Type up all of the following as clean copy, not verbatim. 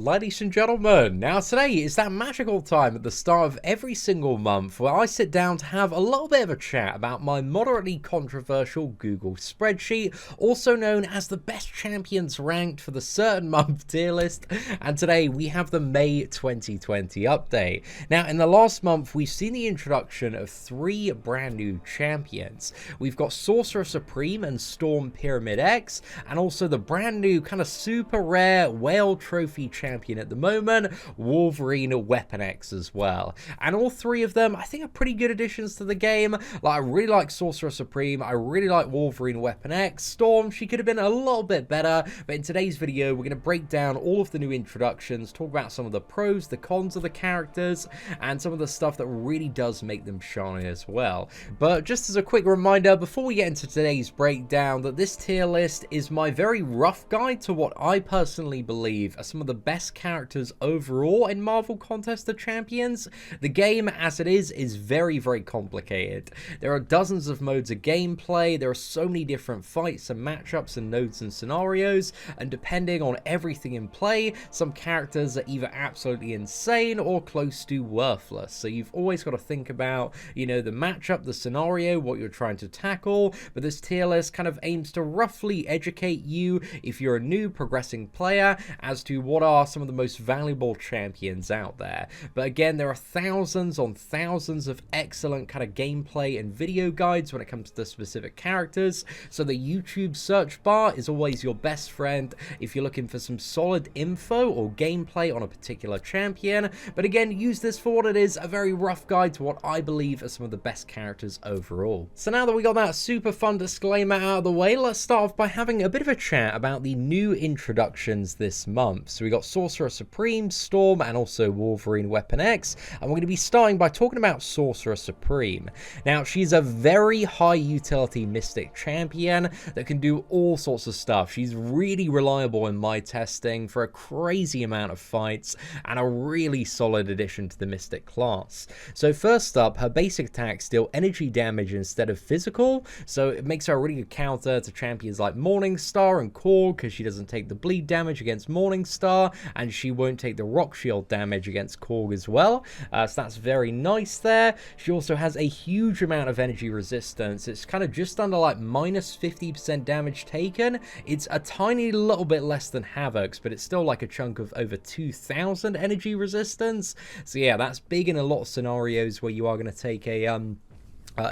Ladies and gentlemen, now today is that magical time at the start of every single month where I sit down to have a little bit of a chat about my moderately controversial Google spreadsheet, also known as the best champions ranked for the certain month tier list, and today we have the May 2020 update. Now in the last month we've seen the introduction of 3 brand new champions. We've got Sorcerer Supreme and Storm Pyramid X, and also the brand new kind of super rare whale trophy champion at the moment, Wolverine Weapon X as well. And all 3 of them I think are pretty good additions to the game. Like, I really like Sorcerer Supreme, I really like Wolverine Weapon X. Storm, she could have been a little bit better, but in today's video we're going to break down all of the new introductions, talk about some of the pros, the cons of the characters, and some of the stuff that really does make them shine as well. But just as a quick reminder before we get into today's breakdown, that this tier list is my very rough guide to what I personally believe are some of the best characters overall in Marvel Contest of Champions. The game as it is very complicated. There are dozens of modes of gameplay, there are so many different fights and matchups and nodes and scenarios, and depending on everything in play, some characters are either absolutely insane or close to worthless. So you've always got to think about, you know, the matchup, the scenario, what you're trying to tackle, but this tier list kind of aims to roughly educate you, if you're a new progressing player, as to what are some of the most valuable champions out there. But again, there are thousands on thousands of excellent kind of gameplay and video guides when it comes to specific characters, so the YouTube search bar is always your best friend if you're looking for some solid info or gameplay on a particular champion. But again, use this for what it is, a very rough guide to what I believe are some of the best characters overall. So now that we got that super fun disclaimer out of the way, let's start off by having a bit of a chat about the new introductions this month. So we got Sorcerer Supreme, Storm, and also Wolverine Weapon X, and we're going to be starting by talking about Sorcerer Supreme. Now, she's a very high utility mystic champion that can do all sorts of stuff. She's really reliable in my testing for a crazy amount of fights, and a really solid addition to the mystic class. So first up, her basic attacks deal energy damage instead of physical, so it makes her a really good counter to champions like Morningstar and Korg, because she doesn't take the bleed damage against Morningstar, and she won't take the rock shield damage against Korg as well. So that's very nice there. She also has a huge amount of energy resistance. It's kind of just under like minus 50% damage taken. It's a tiny little bit less than Havoc's, but it's still like a chunk of over 2000 energy resistance. So yeah, that's big in a lot of scenarios where you are going to take a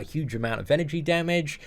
huge amount of energy damage,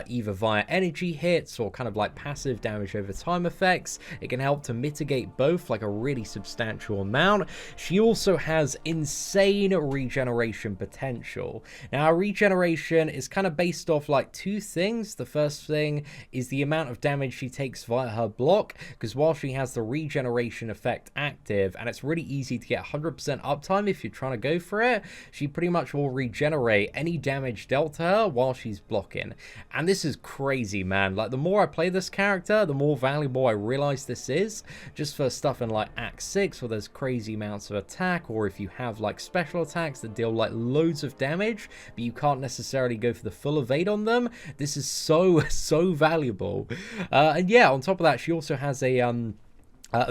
either via energy hits or kind of like passive damage over time effects. It can help to mitigate both, like a really substantial amount. She also has insane regeneration potential. Now, regeneration is kind of based off like 2 things. The first thing is the amount of damage she takes via her block, because while she has the regeneration effect active, and it's really easy to get 100% uptime if you're trying to go for it, she pretty much will regenerate any damage dealt to her while she's blocking. And this is crazy, man. Like, the more I play this character, the more valuable I realize this is, just for stuff in like Act 6 where there's crazy amounts of attack, or if you have like special attacks that deal like loads of damage but you can't necessarily go for the full evade on them. This is so valuable. And yeah, on top of that, she also has a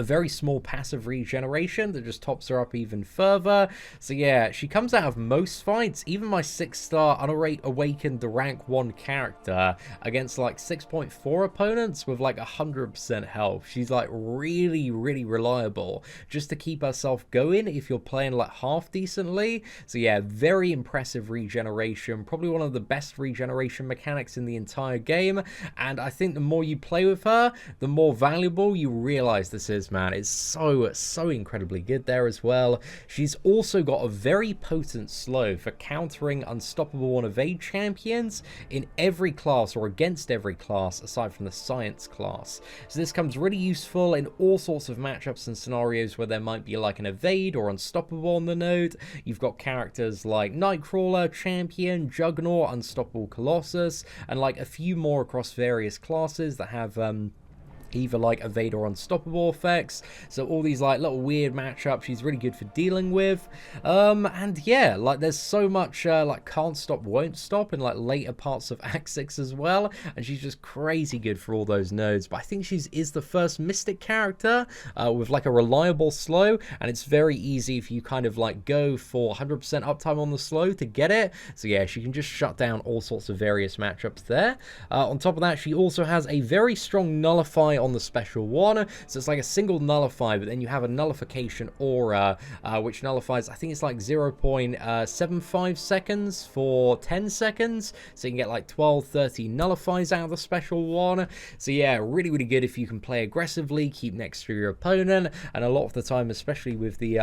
very small passive regeneration that just tops her up even further. So yeah, she comes out of most fights, even my 6-star unawakened the rank 1 character, against like 6.4 opponents with like 100% health. She's like really reliable just to keep herself going if you're playing like half decently. So yeah, very impressive regeneration, probably one of the best regeneration mechanics in the entire game, and I think the more you play with her, the more valuable you realize this is, man. It's so incredibly good there as well. She's also got a very potent slow for countering unstoppable and evade champions in every class, or against every class aside from the science class. So this comes really useful in all sorts of matchups and scenarios where there might be like an evade or unstoppable on the node. You've got characters like Nightcrawler, Champion, Juggernaut, Unstoppable Colossus, and like a few more across various classes that have either like evade or unstoppable effects. So all these like little weird matchups she's really good for dealing with. And yeah, like there's so much like can't stop won't stop in like later parts of Act 6 as well, and she's just crazy good for all those nodes. But I think she's is the first Mystic character with like a reliable slow, and it's very easy if you kind of like go for 100% uptime on the slow to get it. So yeah, she can just shut down all sorts of various matchups there. On top of that, she also has a very strong nullify on the special one, so it's like a single nullify, but then you have a nullification aura which nullifies, I think it's like 0.75 seconds for 10 seconds, so you can get like 12-30 nullifies out of the special one. So yeah, really good if you can play aggressively, keep next to your opponent, and a lot of the time, especially with the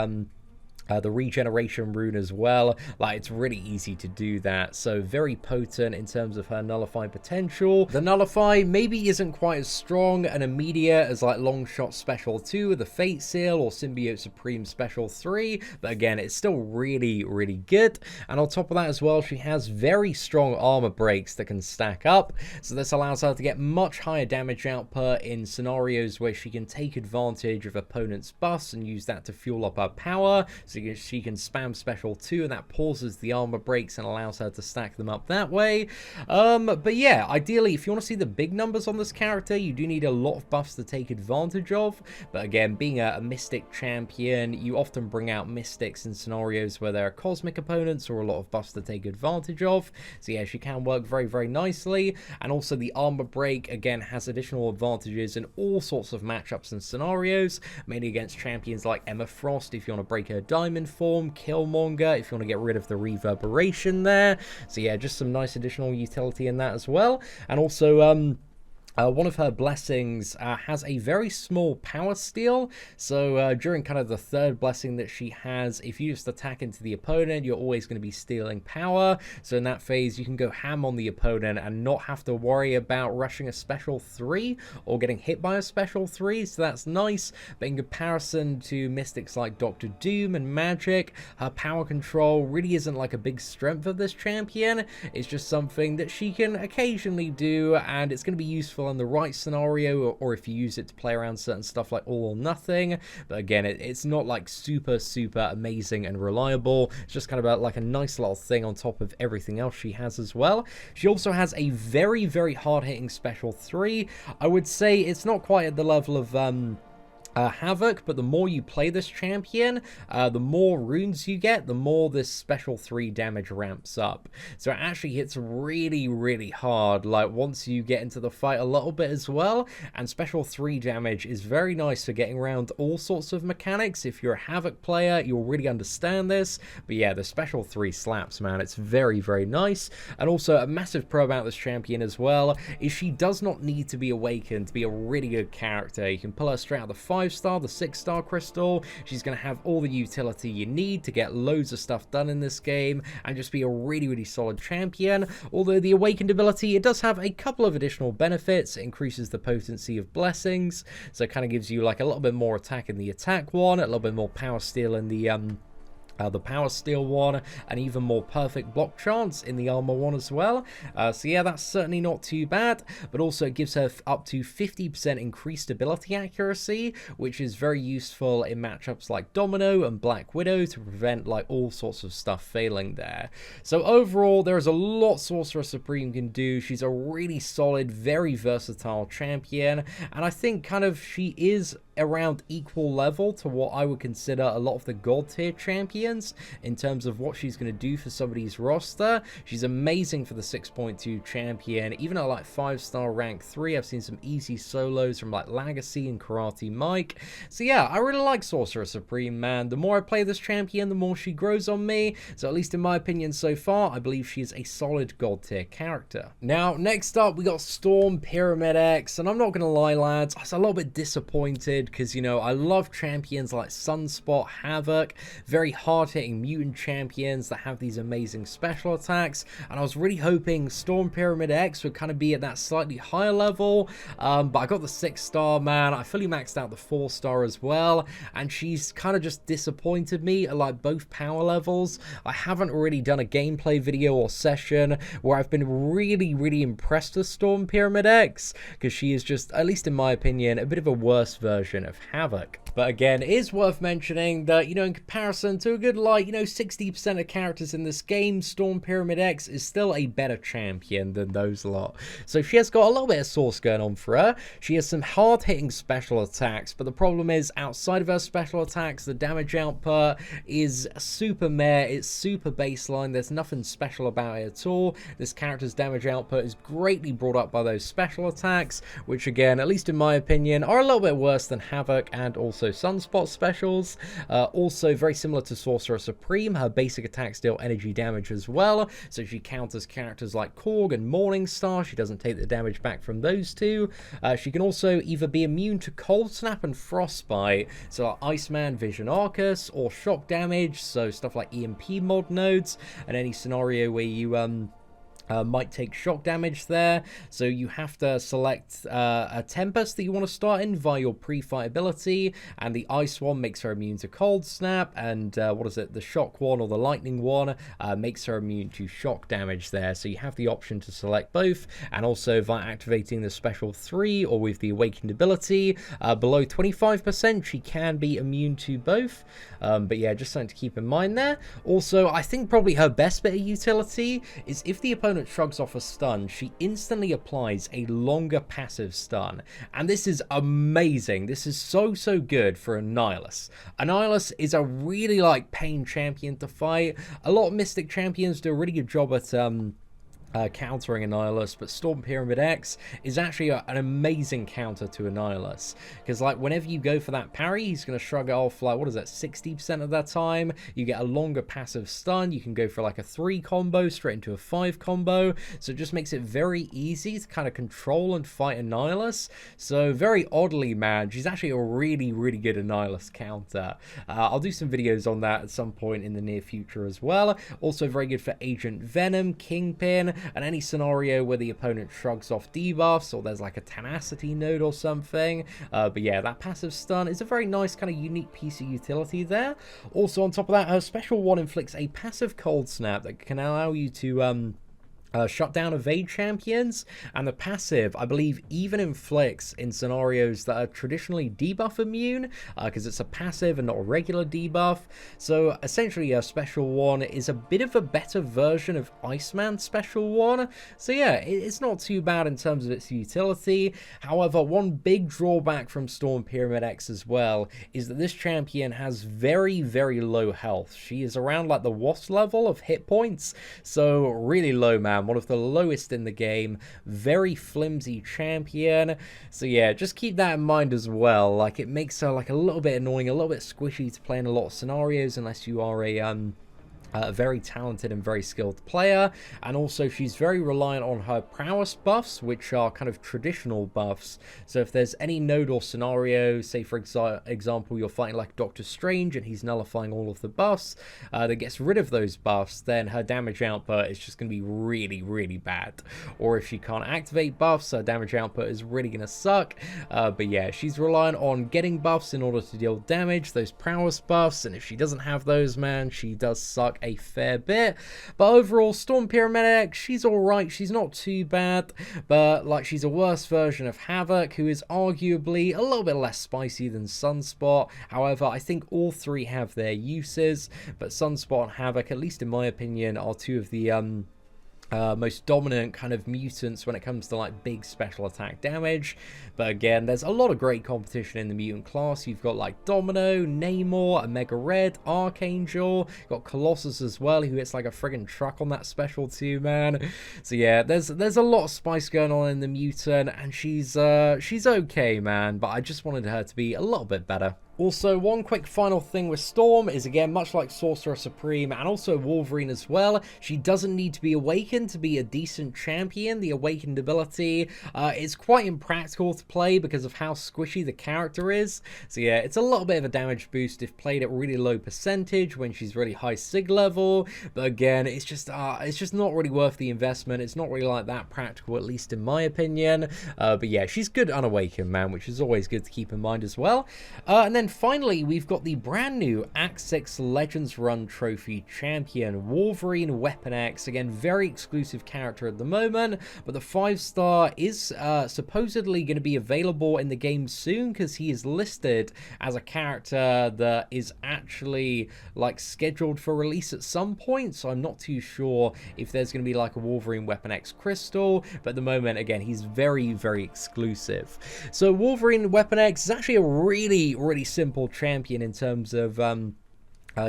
regeneration rune as well, like it's really easy to do that. So very potent in terms of her nullify potential. The nullify maybe isn't quite as strong and immediate as like long shot special 2 with the fate seal or symbiote supreme special 3, but again it's still really good. And on top of that as well, she has very strong armor breaks that can stack up, so this allows her to get much higher damage output in scenarios where she can take advantage of opponents' buffs and use that to fuel up her power. So she can spam special 2, and that pauses the armor breaks and allows her to stack them up that way. But yeah, ideally, if you want to see the big numbers on this character, you do need a lot of buffs to take advantage of. But again, being a Mystic champion, you often bring out Mystics in scenarios where there are cosmic opponents or a lot of buffs to take advantage of. So yeah, she can work very nicely. And also the armor break, again, has additional advantages in all sorts of matchups and scenarios, mainly against champions like Emma Frost if you want to break her diamond form, Killmonger if you want to get rid of the reverberation there. So yeah, just some nice additional utility in that as well. And also one of her blessings has a very small power steal, so during kind of the third blessing that she has, if you just attack into the opponent, you're always going to be stealing power. So in that phase, you can go ham on the opponent and not have to worry about rushing a special 3 or getting hit by a special 3, so that's nice. But in comparison to Mystics like Doctor Doom and Magic, her power control really isn't like a big strength of this champion. It's just something that she can occasionally do, and it's going to be useful in the right scenario, or if you use it to play around certain stuff like all or nothing. But again, it's not like super amazing and reliable. It's just kind of like a nice little thing on top of everything else she has as well. She also has a very hard-hitting special 3. I would say it's not quite at the level of Havoc, but the more you play this champion, the more runes you get, the more this special 3 damage ramps up. So it actually hits really hard, like once you get into the fight a little bit as well. And special 3 damage is very nice for getting around all sorts of mechanics. If you're a Havoc player, you'll really understand this. But yeah, the special 3 slaps, man. It's very nice. And also a massive pro about this champion as well is she does not need to be awakened to be a really good character. You can pull her straight out of the 5-star, the 6-star crystal. She's going to have all the utility you need to get loads of stuff done in this game and just be a really solid champion. Although the awakened ability, it does have a couple of additional benefits. It increases the potency of blessings, so it kind of gives you like a little bit more attack in the attack one, a little bit more power steal in the power steal one, and even more perfect block chance in the armor one as well. So yeah, that's certainly not too bad, but also it gives her up to 50% increased ability accuracy, which is very useful in matchups like Domino and Black Widow to prevent like all sorts of stuff failing there. So overall, there is a lot Sorcerer Supreme can do. She's a really solid, very versatile champion, and I think kind of she is around equal level to what I would consider a lot of the god tier champions in terms of what she's going to do for somebody's roster. She's amazing for the 6.2 champion. Even at like 5-star rank 3, I've seen some easy solos from like Legacy and Karate Mike. So yeah, I really like Sorcerer Supreme, man. The more I play this champion, the more she grows on me. So at least in my opinion so far, I believe she is a solid god tier character. Now, next up, we got Storm Pyramid X, and I'm not going to lie, lads, I was a little bit disappointed because, you know, I love champions like Sunspot, Havoc, very hard-hitting mutant champions that have these amazing special attacks, and I was really hoping Storm Pyramid X would kind of be at that slightly higher level, but I got the 6-star, man. I fully maxed out the 4-star as well, and she's kind of just disappointed me at like both power levels. I haven't really done a gameplay video or session where I've been really impressed with Storm Pyramid X, because she is just, at least in my opinion, a bit of a worse version of Havoc. But again, it is worth mentioning that, you know, in comparison to a good, like, you know, 60% of characters in this game, Storm Pyramid X is still a better champion than those lot. So she has got a little bit of sauce going on for her. She has some hard-hitting special attacks, but the problem is, outside of her special attacks, the damage output is super meh, it's super baseline, there's nothing special about it at all. This character's damage output is greatly brought up by those special attacks, which again, at least in my opinion, are a little bit worse than Havoc and also Sunspot specials. Also very similar to Sorcerer Supreme, her basic attacks deal energy damage as well, so she counters characters like Korg and Morningstar. She doesn't take the damage back from those two. She can also either be immune to Cold Snap and Frostbite, so like Iceman, Vision Arcus, or shock damage, so stuff like EMP mod nodes, and any scenario where you might take shock damage there. So you have to select a Tempest that you want to start in via your pre-fight ability, and the Ice one makes her immune to Cold Snap, and what is it, the Shock one or the Lightning one makes her immune to shock damage there. So you have the option to select both, and also via activating the special 3 or with the Awakened ability below 25% she can be immune to both. But yeah, just something to keep in mind there. Also, I think probably her best bit of utility is if the opponent shrugs off a stun, she instantly applies a longer passive stun, and this is amazing. This is so good for Annihilus. Annihilus is a really like pain champion to fight. A lot of Mystic champions do a really good job at countering Annihilus, but Storm Pyramid X is actually an amazing counter to Annihilus, because like whenever you go for that parry, he's going to shrug it off like, what is that, 60% of that time. You get a longer passive stun, you can go for like a 3 combo straight into a 5 combo, so it just makes it very easy to kind of control and fight Annihilus. So very oddly, man, she's actually a really good Annihilus counter. I'll do some videos on that at some point in the near future as well. Also very good for Agent Venom, Kingpin, and any scenario where the opponent shrugs off debuffs or there's like a tenacity node or something. But yeah, that passive stun is a very nice kind of unique piece of utility there. Also on top of that, her special 1 inflicts a passive cold snap that can allow you to shut down evade champions, and the passive, I believe, even inflicts in scenarios that are traditionally debuff immune, because it's a passive and not a regular debuff. So essentially a special 1 is a bit of a better version of Iceman's special 1. So yeah, it's not too bad in terms of its utility. However, one big drawback from Storm Pyramid X as well is that this champion has very low health. She is around like the Wasp level of hit points, so really low, man. One of the lowest in the game, very flimsy champion. So yeah, just keep that in mind as well. Like, it makes her like a little bit annoying, a little bit squishy to play in a lot of scenarios unless you are a very talented and very skilled player. And also she's very reliant on her prowess buffs, which are kind of traditional buffs. So if there's any node or scenario, say for example you're fighting like Doctor Strange and he's nullifying all of the buffs, that gets rid of those buffs, then her damage output is just going to be really bad. Or if she can't activate buffs, her damage output is really going to suck. But yeah, she's reliant on getting buffs in order to deal damage, those prowess buffs, and if she doesn't have those, man, she does suck a fair bit. But overall, Storm Pyramid X, she's alright, she's not too bad, but like, she's a worse version of Havoc, who is arguably a little bit less spicy than Sunspot. However, I think all three have their uses, but Sunspot and Havoc, at least in my opinion, are two of the most dominant kind of mutants when it comes to like big special attack damage. But again, there's a lot of great competition in the mutant class. You've got like Domino, Namor, Omega Red, Archangel, you've got Colossus as well, who hits like a friggin' truck on that special too, man. So yeah, there's a lot of spice going on in the mutant, and she's okay, man, but I just wanted her to be a little bit better. Also, one quick final thing with Storm is, again, much like Sorcerer Supreme and also Wolverine as well, she doesn't need to be awakened to be a decent champion. The awakened ability is quite impractical to play because of how squishy the character is. So yeah, it's a little bit of a damage boost if played at really low percentage when she's really high sig level. But again, it's just not really worth the investment. It's not really like that practical, at least in my opinion. But yeah, she's good unawakened, man, which is always good to keep in mind as well. And then finally, we've got the brand new Act 6 Legends Run Trophy champion, Wolverine Weapon X. Again, very exclusive character at the moment, but the 5-star is supposedly going to be available in the game soon because he is listed as a character that is actually like scheduled for release at some point. So I'm not too sure if there's going to be like a Wolverine Weapon X crystal, but at the moment, again, he's very, very exclusive. So Wolverine Weapon X is actually a really simple champion in terms of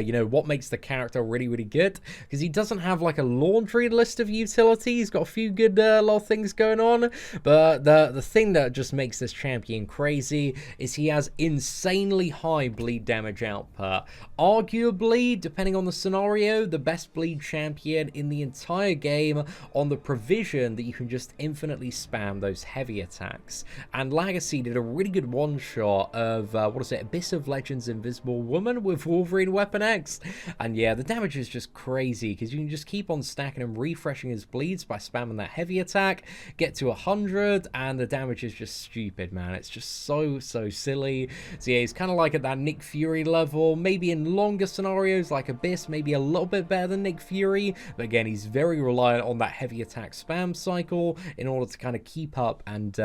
you know, what makes the character really, really good, because he doesn't have like a laundry list of utility. He's got a few good little things going on, but the thing that just makes this champion crazy is he has insanely high bleed damage output. Arguably, depending on the scenario, the best bleed champion in the entire game, on the provision that you can just infinitely spam those heavy attacks. And Legacy did a really good one-shot of, what is it, Abyss of Legends Invisible Woman with Wolverine Weapon X, and yeah, the damage is just crazy because you can just keep on stacking and refreshing his bleeds by spamming that heavy attack, get to 100, and the damage is just stupid, man. It's just so silly. So yeah, he's kind of like at that Nick Fury level, maybe in longer scenarios like Abyss, maybe a little bit better than Nick Fury, but again, he's very reliant on that heavy attack spam cycle in order to kind of keep up and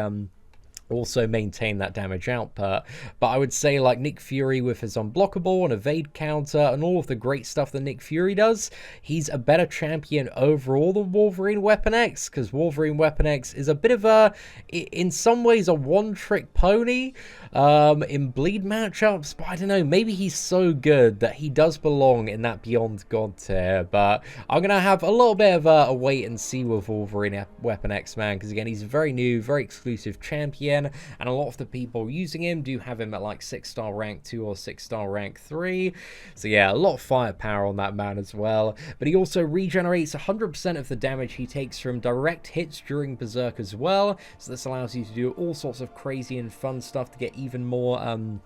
also maintain that damage output. But I would say like Nick Fury with his unblockable and evade counter and all of the great stuff that Nick Fury does, he's a better champion overall than Wolverine Weapon X, because Wolverine Weapon X is a bit of a, in some ways, a one-trick pony in bleed matchups, but I don't know, maybe he's so good that he does belong in that Beyond God tier. But I'm gonna have a little bit of a wait and see with Wolverine Weapon X, man, because again, he's a very new, very exclusive champion, and a lot of the people using him do have him at like 6-star rank 2 or 6-star rank 3. So yeah, a lot of firepower on that man as well. But he also regenerates 100% of the damage he takes from direct hits during Berserk as well. So this allows you to do all sorts of crazy and fun stuff to get even more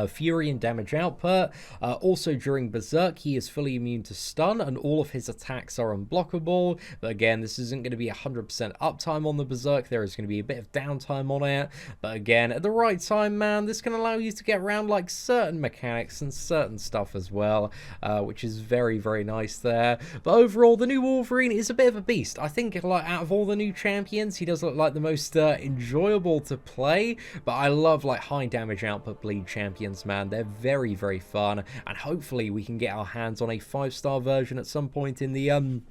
fury and damage output. Also during Berserk, he is fully immune to stun and all of his attacks are unblockable. But again, this isn't going to be 100% uptime on the Berserk. There is going to be a bit of downtime on it. But again, at the right time, man, this can allow you to get around like certain mechanics and certain stuff as well, which is very, very nice there. But overall, the new Wolverine is a bit of a beast. I think like out of all the new champions, he does look like the most enjoyable to play. But I love like high damage output bleed champions, man. They're very, very fun, and hopefully we can get our hands on a 5-star version at some point in the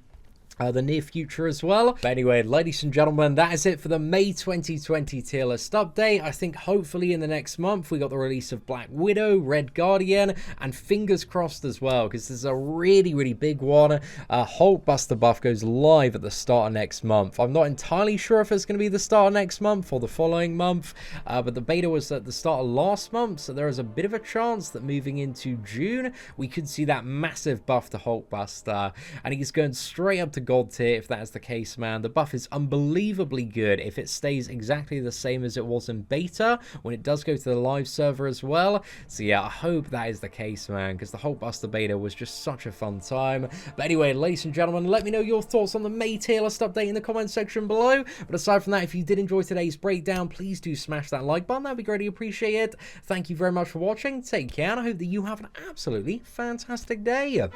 near future as well. But anyway, ladies and gentlemen, that is it for the May 2020 tier list update. I think hopefully in the next month we got the release of Black Widow, Red Guardian, and fingers crossed as well, because this is a really big one. Hulkbuster buff goes live at the start of next month. I'm not entirely sure if it's going to be the start of next month or the following month, but the beta was at the start of last month, so there is a bit of a chance that moving into June we could see that massive buff to Hulkbuster, and he's going straight up to God tier if that is the case, man. The buff is unbelievably good if it stays exactly the same as it was in beta when it does go to the live server as well. So yeah, I hope that is the case, man, because the Hulkbuster beta was just such a fun time. But anyway, ladies and gentlemen, let me know your thoughts on the May tier list update in the comment section below. But aside from that, if you did enjoy today's breakdown, please do smash that like button. That'd be greatly appreciated. Thank you very much for watching. Take care, and I hope that you have an absolutely fantastic day.